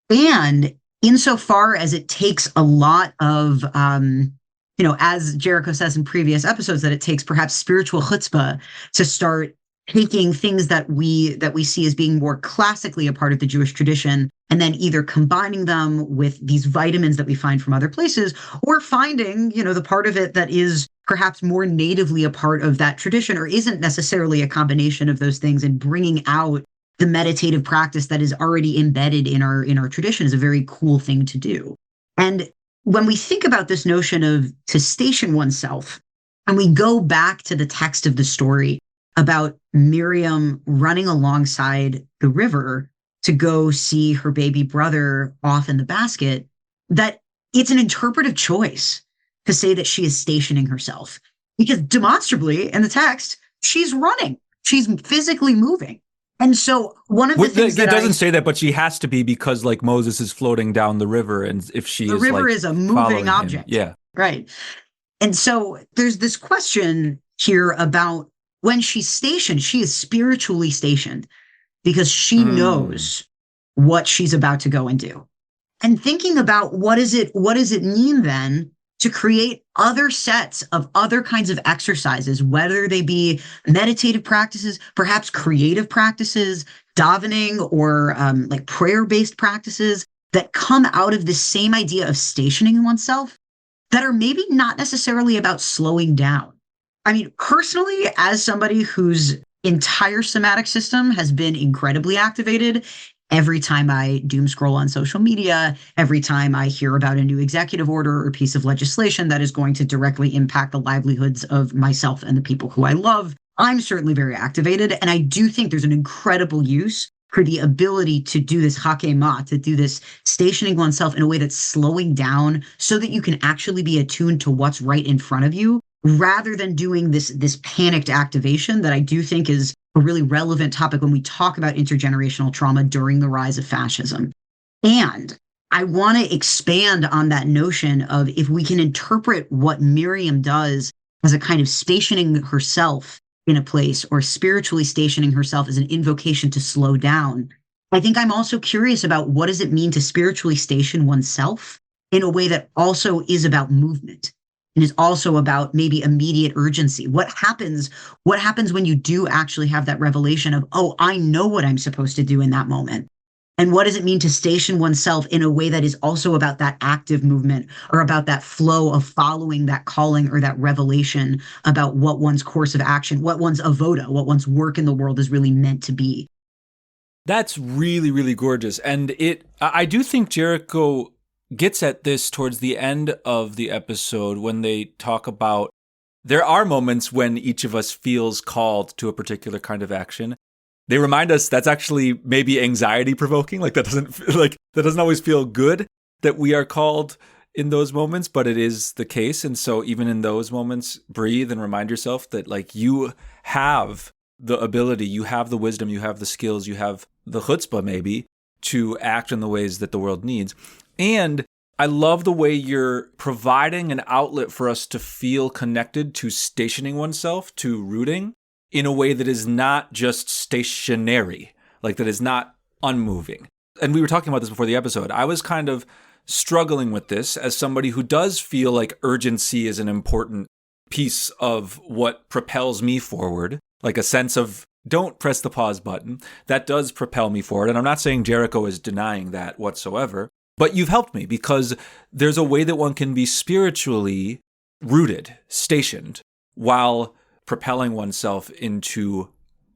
And insofar as it takes a lot of, as Jericho says in previous episodes, that it takes perhaps spiritual chutzpah to start taking things that we see as being more classically a part of the Jewish tradition and then either combining them with these vitamins that we find from other places, or finding, the part of it that is perhaps more natively a part of that tradition, or isn't necessarily a combination of those things, and bringing out the meditative practice that is already embedded in our tradition is a very cool thing to do. And when we think about this notion of to station oneself, and we go back to the text of the story about Miriam running alongside the river to go see her baby brother off in the basket, that it's an interpretive choice to say that she is stationing herself. Because demonstrably in the text, she's running. She's physically moving. And so one of the things it doesn't say that, but she has to be, because like Moses is floating down the river, and if the river is a moving object. Yeah. Right. And so there's this question here about when she's stationed, she is spiritually stationed because she knows what she's about to go and do. And thinking about what does it mean then to create other sets of other kinds of exercises, whether they be meditative practices, perhaps creative practices, davening, or like prayer-based practices that come out of this same idea of stationing oneself, that are maybe not necessarily about slowing down. I mean, personally, as somebody whose entire somatic system has been incredibly activated, every time I doom scroll on social media, every time I hear about a new executive order or piece of legislation that is going to directly impact the livelihoods of myself and the people who I love, I'm certainly very activated. And I do think there's an incredible use for the ability to do this Chakeh-Mah, to do this stationing oneself in a way that's slowing down so that you can actually be attuned to what's right in front of you, rather than doing this panicked activation that I do think is a really relevant topic when we talk about intergenerational trauma during the rise of fascism. And I want to expand on that notion of, if we can interpret what Miriam does as a kind of stationing herself in a place, or spiritually stationing herself as an invocation to slow down, I think I'm also curious about what does it mean to spiritually station oneself in a way that also is about movement and is also about maybe immediate urgency. What happens when you do actually have that revelation of, oh, I know what I'm supposed to do in that moment? And what does it mean to station oneself in a way that is also about that active movement, or about that flow of following that calling or that revelation about what one's course of action, what one's avoda, what one's work in the world is really meant to be? That's really, really gorgeous. And I do think Jericho gets at this towards the end of the episode, when they talk about, there are moments when each of us feels called to a particular kind of action. They remind us that's actually maybe anxiety provoking. Like that doesn't always feel good that we are called in those moments, but it is the case. And so even in those moments, breathe and remind yourself that like you have the ability, you have the wisdom, you have the skills, you have the chutzpah maybe to act in the ways that the world needs. And I love the way you're providing an outlet for us to feel connected to stationing oneself, to rooting, in a way that is not just stationary, like that is not unmoving. And we were talking about this before the episode. I was kind of struggling with this as somebody who does feel like urgency is an important piece of what propels me forward, like a sense of don't press the pause button. That does propel me forward. And I'm not saying Jericho is denying that whatsoever, but you've helped me, because there's a way that one can be spiritually rooted, stationed, while propelling oneself into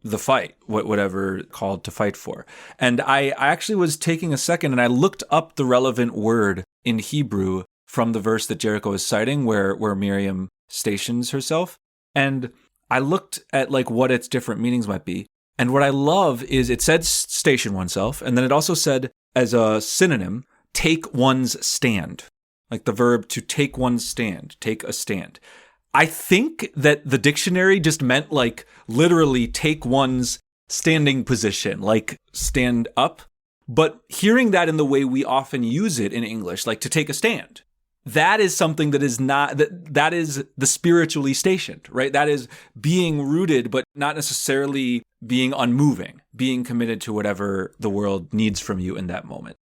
the fight, whatever called to fight for. And I actually was taking a second and I looked up the relevant word in Hebrew from the verse that Jericho is citing, where Miriam stations herself. And I looked at like what its different meanings might be. And what I love is it said station oneself, and then it also said as a synonym, take one's stand, like the verb to take one's stand, take a stand. I think that the dictionary just meant like literally take one's standing position, like stand up. But hearing that in the way we often use it in English, like to take a stand, that is something that is not, that is the spiritually stationed, right? That is being rooted, but not necessarily being unmoving, being committed to whatever the world needs from you in that moment.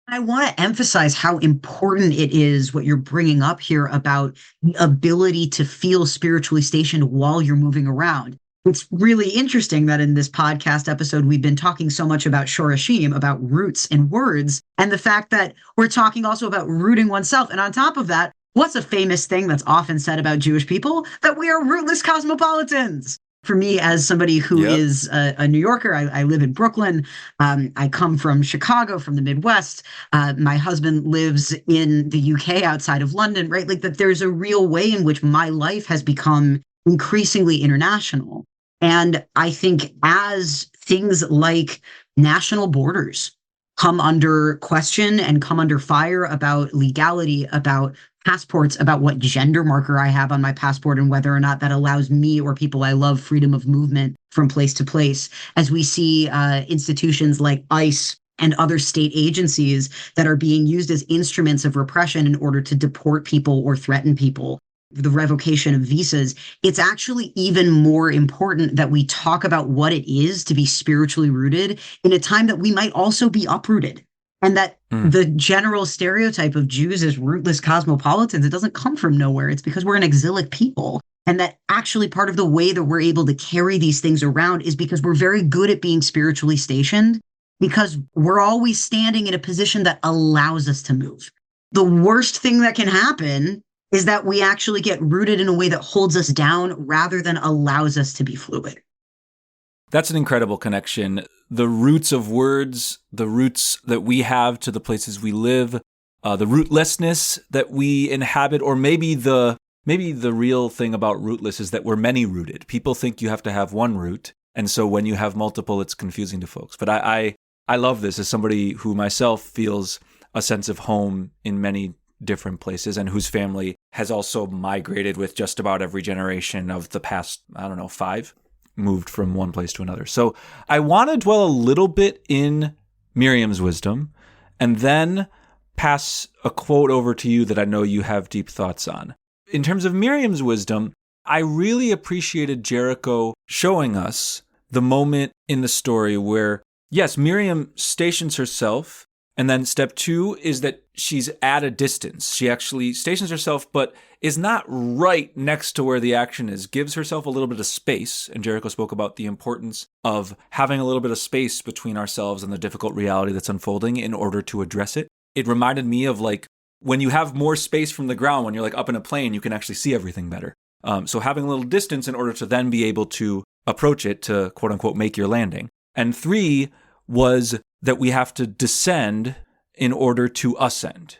I want to emphasize how important it is what you're bringing up here about the ability to feel spiritually stationed while you're moving around. It's really interesting that in this podcast episode, we've been talking so much about shorashim, about roots and words, and the fact that we're talking also about rooting oneself. And on top of that, what's a famous thing that's often said about Jewish people? That we are rootless cosmopolitans. For me, as somebody who is a New Yorker, I live in Brooklyn. I come from Chicago, from the Midwest. My husband lives in the UK outside of London, right? Like that there's a real way in which my life has become increasingly international. And I think as things like national borders come under question and come under fire about legality, about passports, about what gender marker I have on my passport and whether or not that allows me or people I love freedom of movement from place to place, as we see institutions like ICE and other state agencies that are being used as instruments of repression in order to deport people or threaten people, the revocation of visas, it's actually even more important that we talk about what it is to be spiritually rooted in a time that we might also be uprooted. And that the general stereotype of Jews as rootless cosmopolitans, it doesn't come from nowhere. It's because we're an exilic people. And that actually part of the way that we're able to carry these things around is because we're very good at being spiritually stationed, because we're always standing in a position that allows us to move. The worst thing that can happen is that we actually get rooted in a way that holds us down rather than allows us to be fluid. That's an incredible connection. The roots of words, the roots that we have to the places we live, the rootlessness that we inhabit, or maybe the real thing about rootless is that we're many-rooted. People think you have to have one root, and so when you have multiple, it's confusing to folks. But I love this as somebody who myself feels a sense of home in many different places and whose family has also migrated with just about every generation of the past, 5, moved from one place to another. So I want to dwell a little bit in Miriam's wisdom and then pass a quote over to you that I know you have deep thoughts on. In terms of Miriam's wisdom, I really appreciated Jericho showing us the moment in the story where, yes, Miriam stations herself. And then step 2 is that she's at a distance. She actually stations herself, but is not right next to where the action is, gives herself a little bit of space. And Jericho spoke about the importance of having a little bit of space between ourselves and the difficult reality that's unfolding in order to address it. It reminded me of like when you have more space from the ground, when you're like up in a plane, you can actually see everything better. So having a little distance in order to then be able to approach it to quote unquote make your landing. And 3 was that we have to descend in order to ascend.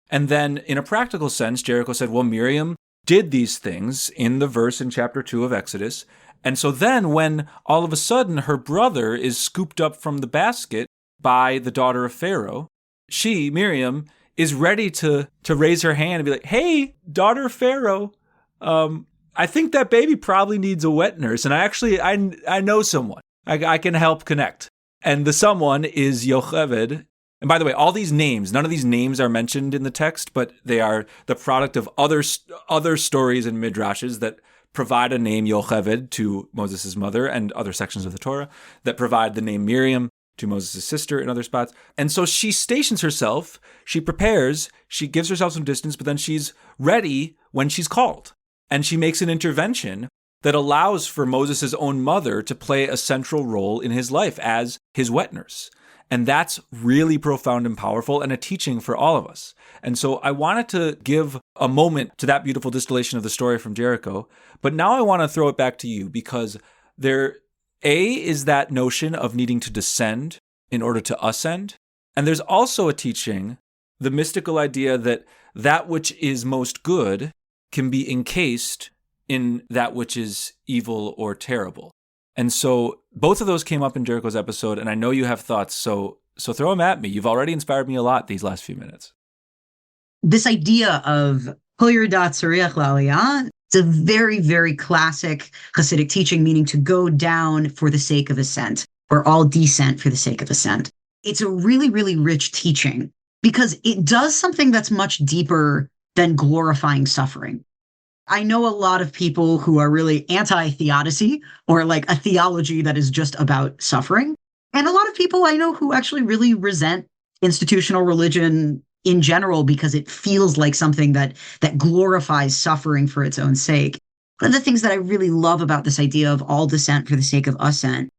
And then in a practical sense, Jericho said, well, Miriam did these things in the verse in chapter 2 of Exodus. And so then when all of a sudden her brother is scooped up from the basket by the daughter of Pharaoh, she, Miriam, is ready to raise her hand and be like, hey, daughter of Pharaoh, I think that baby probably needs a wet nurse. And I know someone. I can help connect. And the someone is Yocheved. And by the way, all these names, none of these names are mentioned in the text, but they are the product of other stories and midrashes that provide a name Yocheved to Moses' mother and other sections of the Torah, that provide the name Miriam to Moses' sister in other spots. And so she stations herself, she prepares, she gives herself some distance, but then she's ready when she's called. And she makes an intervention that allows for Moses' own mother to play a central role in his life as his wet nurse. And that's really profound and powerful and a teaching for all of us. And so I wanted to give a moment to that beautiful distillation of the story from Jericho. But now I want to throw it back to you because there, A, is that notion of needing to descend in order to ascend. And there's also a teaching, the mystical idea that that which is most good can be encased in that which is evil or terrible. And so both of those came up in Jericho's episode, and I know you have thoughts, so throw them at me. You've already inspired me a lot these last few minutes. This idea of Kol Yerida Tzarich L'Aliyah, it's a very, very classic Hasidic teaching, meaning to go down for the sake of ascent, or all descent for the sake of ascent. It's a really, really rich teaching because it does something that's much deeper than glorifying suffering. I know a lot of people who are really anti-theodicy or like a theology that is just about suffering. And a lot of people I know who actually really resent institutional religion in general because it feels like something that glorifies suffering for its own sake. One of the things that I really love about this idea of all descent for the sake of ascent,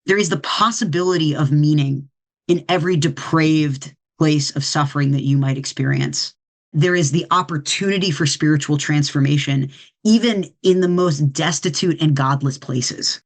there is the possibility of meaning in every depraved place of suffering that you might experience. There is the opportunity for spiritual transformation, even in the most destitute and godless places.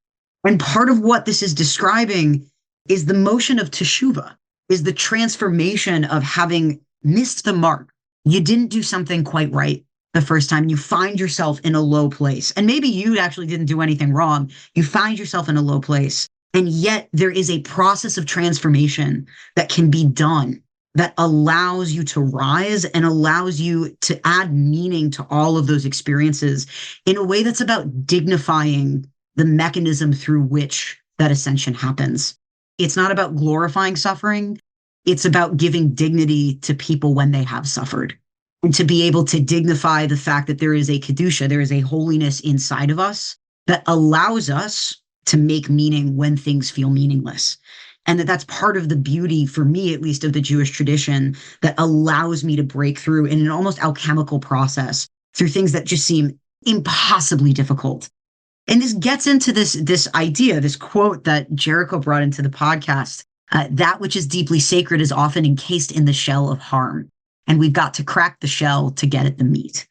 And part of what this is describing is the motion of teshuvah, is the transformation of having missed the mark. You didn't do something quite right the first time. You find yourself in a low place. And maybe you actually didn't do anything wrong. You find yourself in a low place. And yet there is a process of transformation that can be done that allows you to rise and allows you to add meaning to all of those experiences in a way that's about dignifying the mechanism through which that ascension happens. It's not about glorifying suffering. It's about giving dignity to people when they have suffered, and to be able to dignify the fact that there is a kedusha, there is a holiness inside of us that allows us to make meaning when things feel meaningless. And that's part of the beauty, for me at least, of the Jewish tradition that allows me to break through in an almost alchemical process through things that just seem impossibly difficult. And this gets into this idea, this quote that Jericho brought into the podcast, that which is deeply sacred is often encased in the shell of harm. And we've got to crack the shell to get at the meat.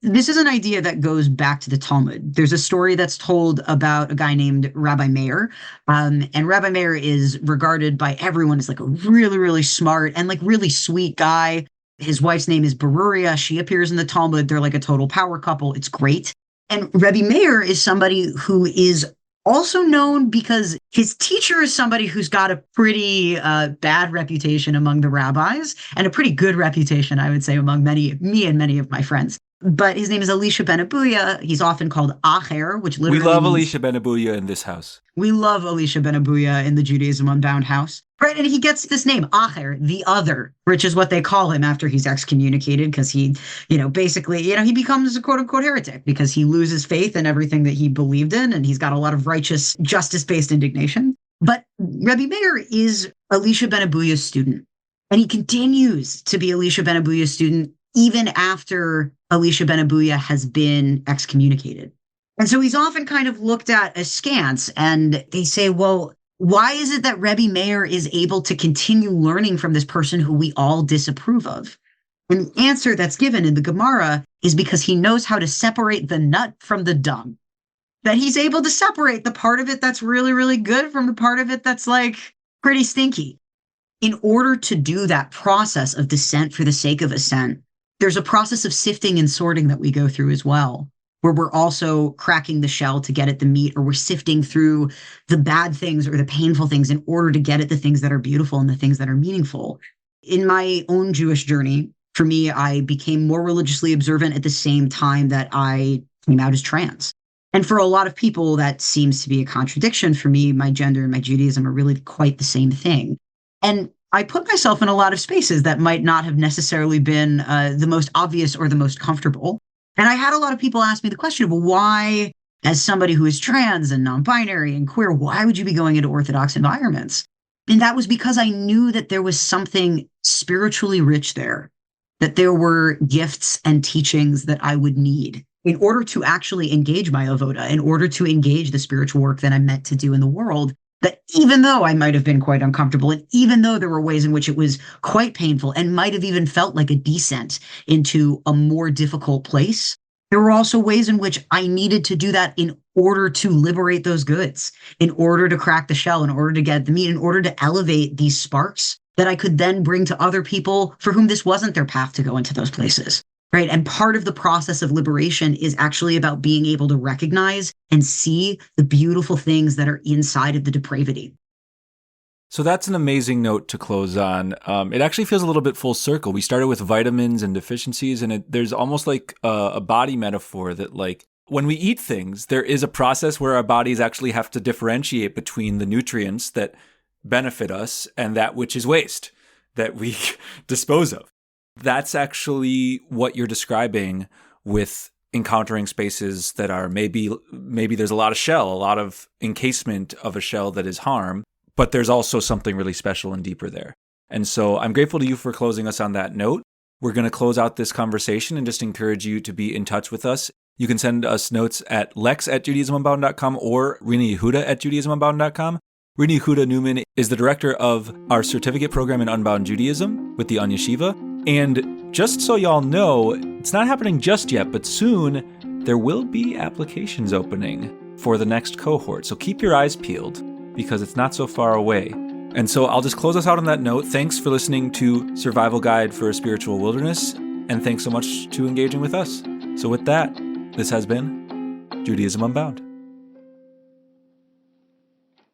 This is an idea that goes back to the Talmud. There's a story that's told about a guy named Rabbi Meir. And Rabbi Meir is regarded by everyone as like a really, really smart and like really sweet guy. His wife's name is Beruria. She appears in the Talmud. They're like a total power couple. It's great. And Rabbi Meir is somebody who is also known because his teacher is somebody who's got a pretty bad reputation among the rabbis, and a pretty good reputation, I would say, among me and many of my friends. But his name is Elisha ben Abuya. He's often called Acher, which literally We love means, Elisha ben Abuya in this house. We love Elisha ben Abuya in the Judaism Unbound house. Right, and he gets this name, Acher, the other, which is what they call him after he's excommunicated, because he, basically, he becomes a quote-unquote heretic because he loses faith in everything that he believed in, and he's got a lot of righteous, justice-based indignation. But Rabbi Meir is Elisha ben Abuya's student, and he continues to be Elisha ben Abuya's student even after Elisha ben Abuya has been excommunicated. And so he's often kind of looked at askance, and they say, well, why is it that Rebbe Meir is able to continue learning from this person who we all disapprove of? And the answer that's given in the Gemara is because he knows how to separate the nut from the dung. That he's able to separate the part of it that's really, really good from the part of it that's like pretty stinky. In order to do that process of descent for the sake of ascent, there's a process of sifting and sorting that we go through as well, where we're also cracking the shell to get at the meat, or we're sifting through the bad things or the painful things in order to get at the things that are beautiful and the things that are meaningful. In my own Jewish journey, for me, I became more religiously observant at the same time that I came out as trans. And for a lot of people, that seems to be a contradiction. For me, my gender and my Judaism are really quite the same thing. And I put myself in a lot of spaces that might not have necessarily been the most obvious or the most comfortable. And I had a lot of people ask me the question of why, as somebody who is trans and non-binary and queer, why would you be going into Orthodox environments? And that was because I knew that there was something spiritually rich there, that there were gifts and teachings that I would need in order to actually engage my avoda, in order to engage the spiritual work that I'm meant to do in the world. That even though I might have been quite uncomfortable, and even though there were ways in which it was quite painful and might have even felt like a descent into a more difficult place, there were also ways in which I needed to do that in order to liberate those goods, in order to crack the shell, in order to get the meat, in order to elevate these sparks that I could then bring to other people for whom this wasn't their path to go into those places. Right. And part of the process of liberation is actually about being able to recognize and see the beautiful things that are inside of the depravity. So that's an amazing note to close on. It actually feels a little bit full circle. We started with vitamins and deficiencies, and there's almost like a body metaphor that, like, when we eat things, there is a process where our bodies actually have to differentiate between the nutrients that benefit us and that which is waste that we dispose of. That's actually what you're describing with encountering spaces that are maybe there's a lot of shell, a lot of encasement of a shell that is harm, but there's also something really special and deeper there. And so I'm grateful to you for closing us on that note. We're going to close out this conversation and just encourage you to be in touch with us. You can send us notes at lex@judaismunbound.com or Rena Yehuda at judaismunbound.com. Rena Yehuda Newman is the director of our certificate program in Unbound Judaism with the On Yeshiva. And just so y'all know, it's not happening just yet, but soon there will be applications opening for the next cohort. So keep your eyes peeled because it's not so far away. And so I'll just close us out on that note. Thanks for listening to Survival Guide for a Spiritual Wilderness. And thanks so much to engaging with us. So with that, this has been Judaism Unbound.